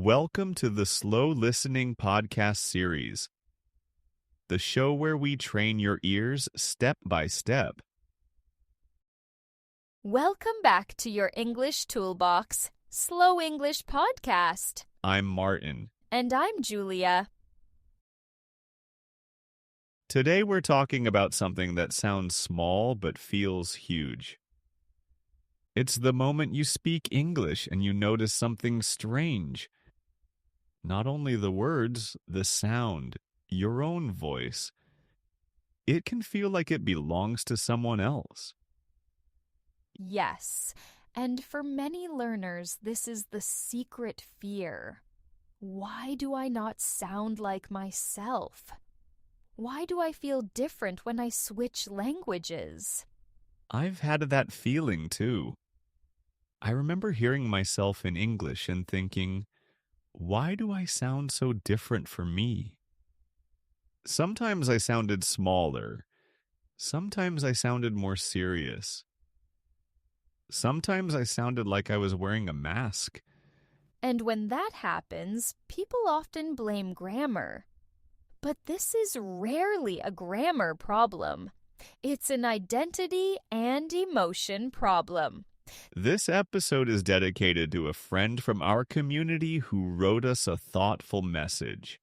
Welcome to the Slow Listening Podcast series, the show where we train your ears step by step. Welcome back to your English Toolbox, Slow English Podcast. I'm Martin. And I'm Julia. Today we're talking about something that sounds small but feels huge. It's the moment you speak English and you notice something strange. Not only the words, the sound, your own voice. It can feel like it belongs to someone else. Yes, and for many learners, this is the secret fear. Why do I not sound like myself? Why do I feel different when I switch languages? I've had that feeling too. I remember hearing myself in English and thinking, why do I sound so different for me? Sometimes I sounded smaller. Sometimes I sounded more serious. Sometimes I sounded like I was wearing a mask. And when that happens, people often blame grammar. But this is rarely a grammar problem. It's an identity and emotion problem. This episode is dedicated to a friend from our community who wrote us a thoughtful message.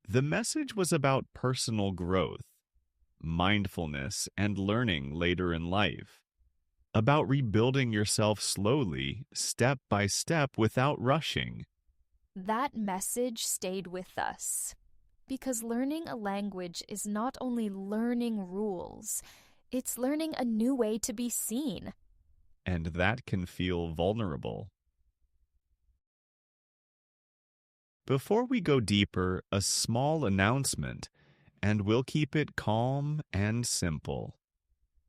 The message was about personal growth, mindfulness, and learning later in life. About rebuilding yourself slowly, step by step, without rushing. That message stayed with us. Because learning a language is not only learning rules, it's learning a new way to be seen. And that can feel vulnerable. Before we go deeper, a small announcement, and we'll keep it calm and simple.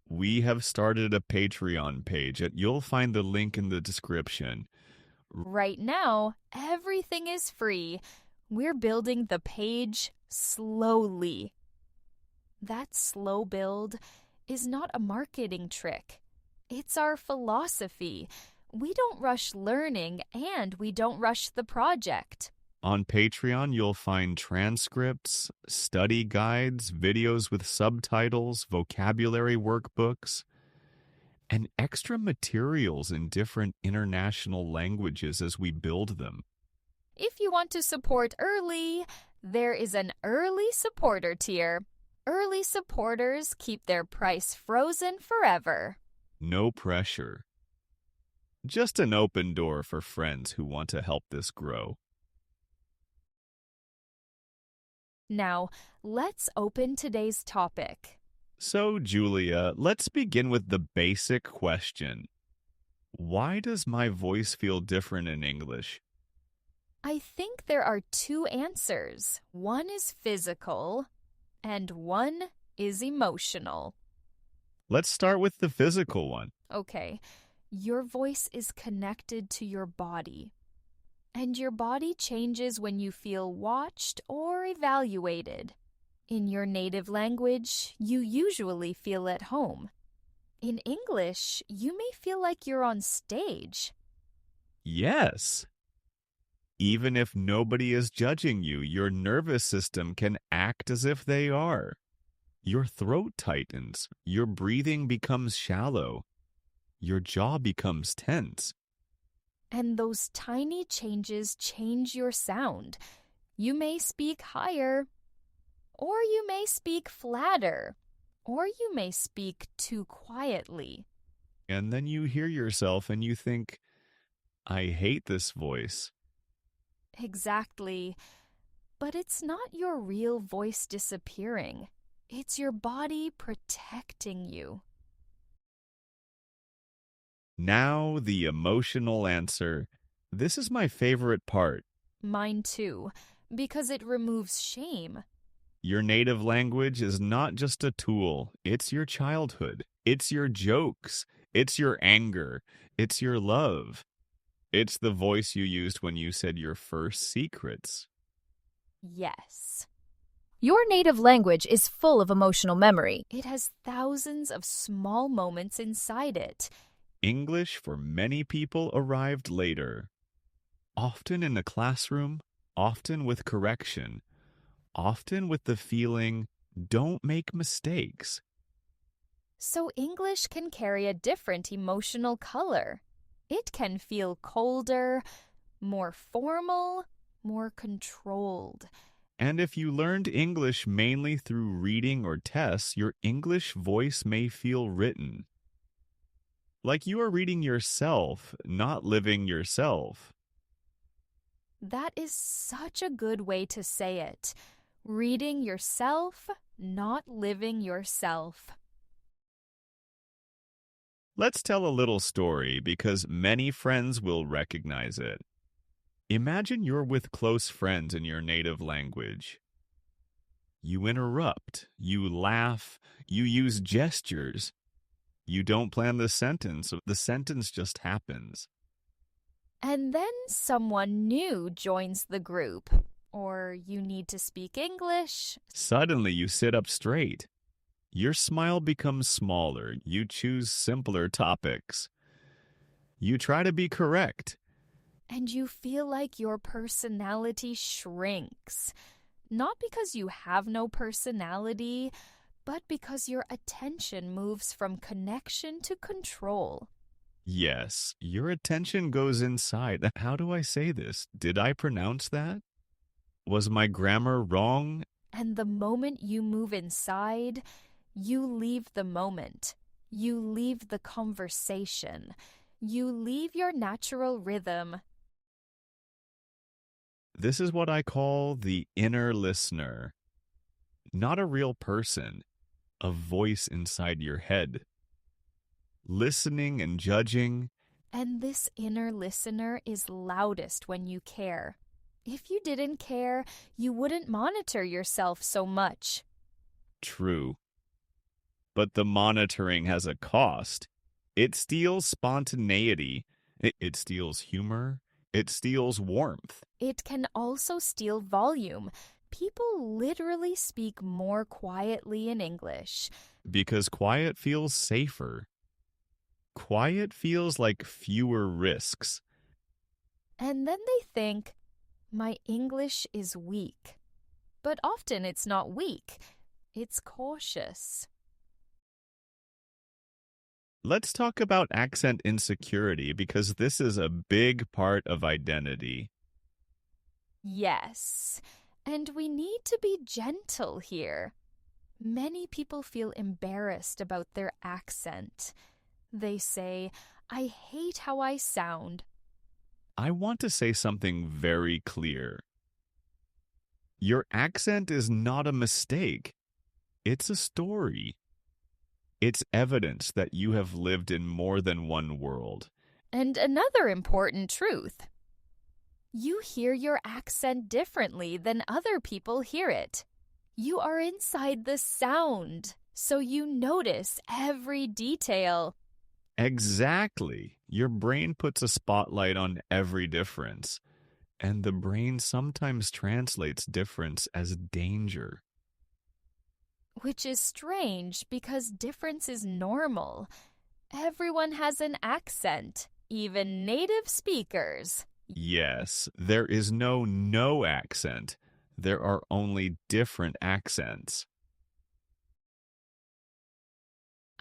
We have started a Patreon page. You'll find the link in the description. Right now, everything is free. We're building the page slowly. That slow build is not a marketing trick. It's our philosophy. We don't rush learning and we don't rush the project. On Patreon, you'll find transcripts, study guides, videos with subtitles, vocabulary workbooks, and extra materials in different international languages as we build them. If you want to support early, there is an early supporter tier. Early supporters keep their price frozen forever. No pressure. Just an open door for friends who want to help this grow. Now, let's open today's topic. So, Julia, let's begin with the basic question. Why does my voice feel different in English? I think there are two answers. One is physical, and one is emotional. Let's start with the physical one. Okay, your voice is connected to your body. And your body changes when you feel watched or evaluated. In your native language, you usually feel at home. In English, you may feel like you're on stage. Yes. Even if nobody is judging you, your nervous system can act as if they are. Your throat tightens, your breathing becomes shallow, your jaw becomes tense. And those tiny changes change your sound. You may speak higher, or you may speak flatter, or you may speak too quietly. And then you hear yourself and you think, I hate this voice. Exactly. But it's not your real voice disappearing. It's your body protecting you. Now the emotional answer. This is my favorite part. Mine too, because it removes shame. Your native language is not just a tool. It's your childhood. It's your jokes. It's your anger. It's your love. It's the voice you used when you said your first secrets. Yes. Your native language is full of emotional memory. It has thousands of small moments inside it. English for many people arrived later. often in a classroom, often with correction, often with the feeling, don't make mistakes. So English can carry a different emotional color. It can feel colder, more formal, more controlled. And if you learned English mainly through reading or tests, your English voice may feel written. Like you are reading yourself, not living yourself. That is such a good way to say it. Reading yourself, not living yourself. Let's tell a little story because many friends will recognize it. Imagine you're with close friends in your native language. You interrupt, you laugh, you use gestures. You don't plan the sentence just happens. And then someone new joins the group. Or you need to speak English. Suddenly you sit up straight. Your smile becomes smaller. You choose simpler topics. You try to be correct. And you feel like your personality shrinks. Not because you have no personality, but because your attention moves from connection to control. Yes, your attention goes inside. How do I say this? Did I pronounce that? Was my grammar wrong? And the moment you move inside, you leave the moment. You leave the conversation. You leave your natural rhythm. This is what I call the inner listener. Not a real person, a voice inside your head. Listening and judging. And this inner listener is loudest when you care. If you didn't care, you wouldn't monitor yourself so much. True. But the monitoring has a cost. It steals spontaneity. It steals humor. It steals warmth. It can also steal volume. People literally speak more quietly in English. Because quiet feels safer. Quiet feels like fewer risks. And then they think, my English is weak. But often it's not weak. It's cautious. Let's talk about accent insecurity because this is a big part of identity. Yes, and we need to be gentle here. Many people feel embarrassed about their accent. They say, I hate how I sound. I want to say something very clear. Your accent is not a mistake. It's a story. It's evidence that you have lived in more than one world. And another important truth. You hear your accent differently than other people hear it. You are inside the sound, so you notice every detail. Exactly. Your brain puts a spotlight on every difference, and the brain sometimes translates difference as danger. Which is strange because difference is normal. Everyone has an accent, even native speakers. Yes, there is no accent. There are only different accents.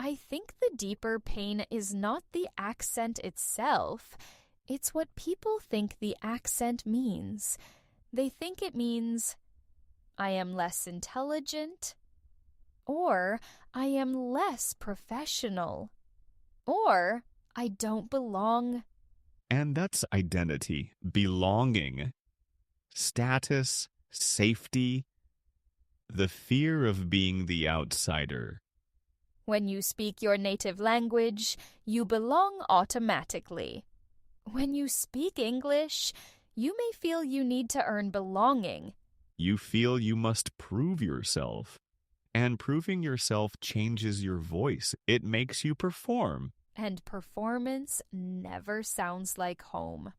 I think the deeper pain is not the accent itself. It's what people think the accent means. They think it means, I am less intelligent, or I am less professional, or I don't belong. And that's identity, belonging, status, safety, the fear of being the outsider. When you speak your native language, you belong automatically. When you speak English, you may feel you need to earn belonging. You feel you must prove yourself. And proving yourself changes your voice. It makes you perform. And performance never sounds like home.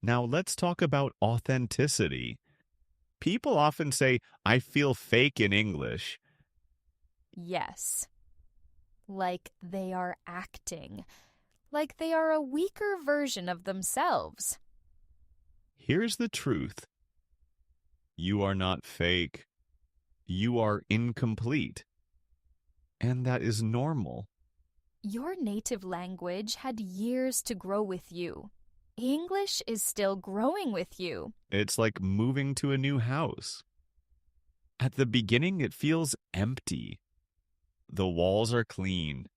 Now let's talk about authenticity. People often say, I feel fake in English. Yes. Like they are acting. like they are a weaker version of themselves. Here's the truth. You are not fake. You are incomplete. And that is normal. Your native language had years to grow with you. English is still growing with you. It's like moving to a new house. At the beginning, it feels empty. The walls are clean.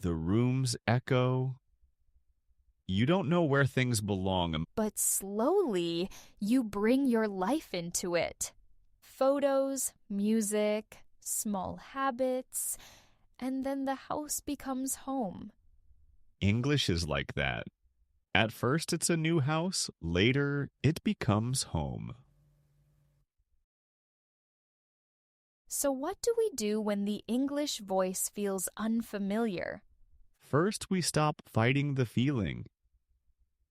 The rooms echo. You don't know where things belong. But slowly, you bring your life into it. Photos, music, small habits, and then the house becomes home. English is like that. At first, it's a new house. Later, it becomes home. So what do we do when the English voice feels unfamiliar? First, we stop fighting the feeling.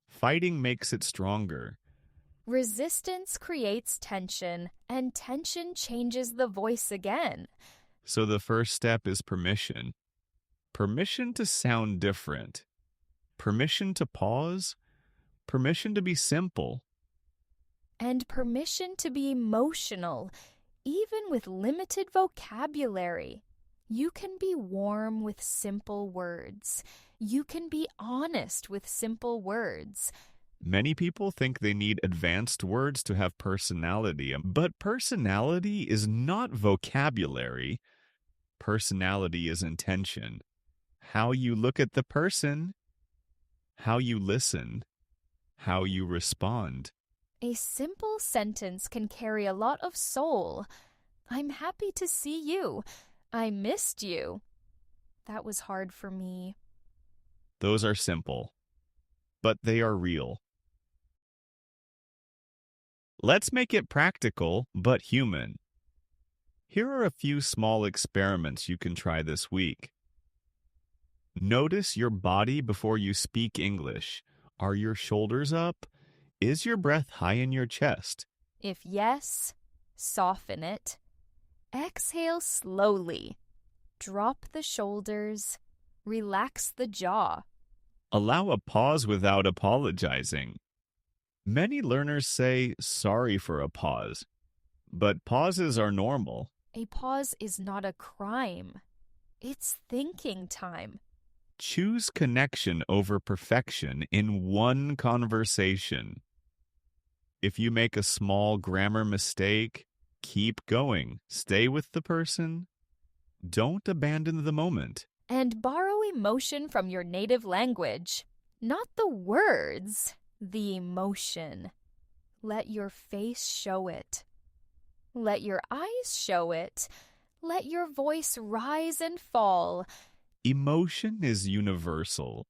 Fighting makes it stronger. Resistance creates tension, and tension changes the voice again. So the first step is permission. Permission to sound different. Permission to pause. Permission to be simple. And permission to be emotional, even with limited vocabulary. You can be warm with simple words. You can be honest with simple words. Many people think they need advanced words to have personality, but personality is not vocabulary. Personality is intention. How you look at the person, how you listen, how you respond. A simple sentence can carry a lot of soul. I'm happy to see you. I missed you. That was hard for me. Those are simple, but they are real. Let's make it practical, but human. Here are a few small experiments you can try this week. Notice your body before you speak English. Are your shoulders up? Is your breath high in your chest? If yes, soften it. Exhale slowly. Drop the shoulders. Relax the jaw. Allow a pause without apologizing. Many learners say sorry for a pause, but pauses are normal. A pause is not a crime. It's thinking time. Choose connection over perfection in one conversation. If you make a small grammar mistake, keep going. Stay with the person. Don't abandon the moment. And borrow emotion from your native language. Not the words, the emotion. Let your face show it. Let your eyes show it. Let your voice rise and fall. Emotion is universal.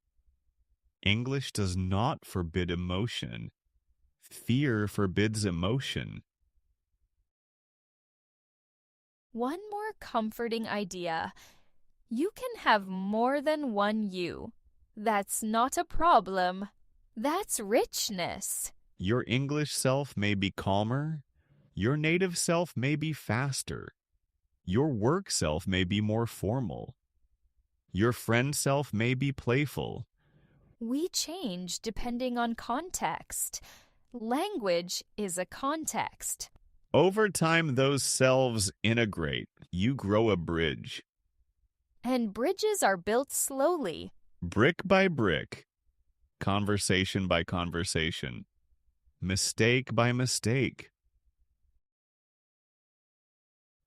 English does not forbid emotion. Fear forbids emotion. One more comforting idea. You can have more than one you. That's not a problem. That's richness. Your English self may be calmer. Your native self may be faster. Your work self may be more formal. Your friend self may be playful. We change depending on context. Language is a context. Over time, those selves integrate. You grow a bridge. And bridges are built slowly. Brick by brick. Conversation by conversation. Mistake by mistake.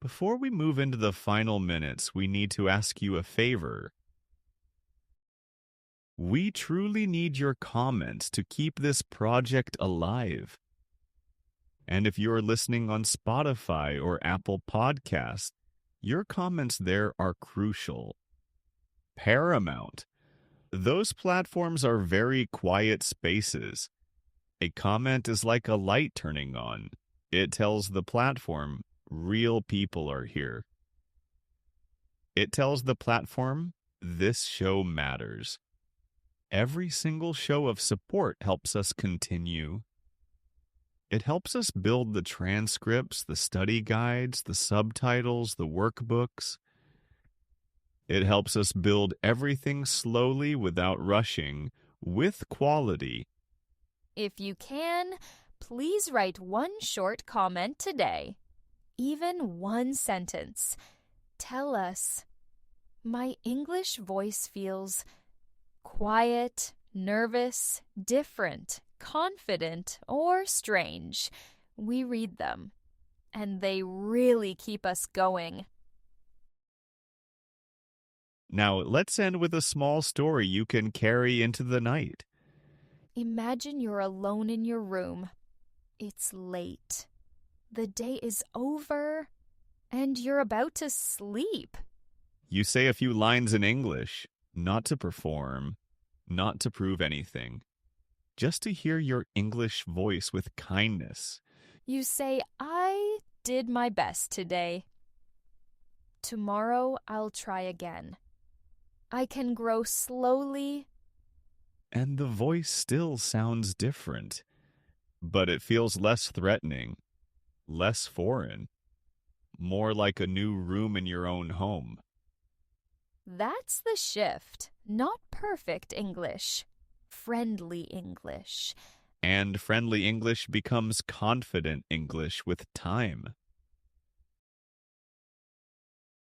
Before we move into the final minutes, we need to ask you a favor. We truly need your comments to keep this project alive. And if you're listening on Spotify or Apple Podcasts, your comments there are crucial. Paramount. Those platforms are very quiet spaces. A comment is like a light turning on. It tells the platform real people are here. It tells the platform this show matters. Every single show of support helps us continue. It helps us build the transcripts, the study guides, the subtitles, the workbooks. It helps us build everything slowly without rushing, with quality. If you can, please write one short comment today. Even one sentence. Tell us, my English voice feels quiet, nervous, different, confident, or strange. We read them, and they really keep us going. Now, let's end with a small story you can carry into the night. Imagine you're alone in your room. It's late. The day is over, and you're about to sleep. You say a few lines in English, not to perform, not to prove anything, just to hear your English voice with kindness. You say, I did my best today. Tomorrow I'll try again. I can grow slowly. And the voice still sounds different, but it feels less threatening, less foreign, more like a new room in your own home. That's the shift. Not perfect English. Friendly English. And friendly English becomes confident English with time.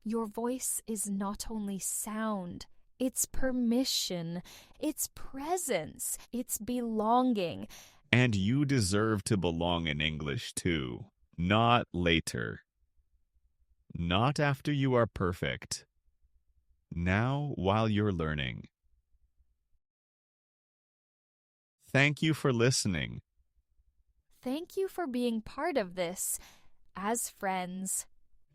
Your voice is not only sound, it's permission, it's presence, it's belonging. And you deserve to belong in English too, not later. Not after you are perfect. Now while you're learning. Thank you for listening. Thank you for being part of this as friends.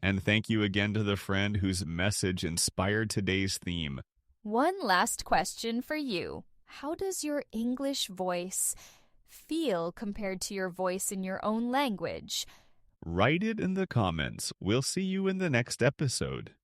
And thank you again to the friend whose message inspired today's theme. One last question for you. How does your English voice feel compared to your voice in your own language? Write it in the comments. We'll see you in the next episode.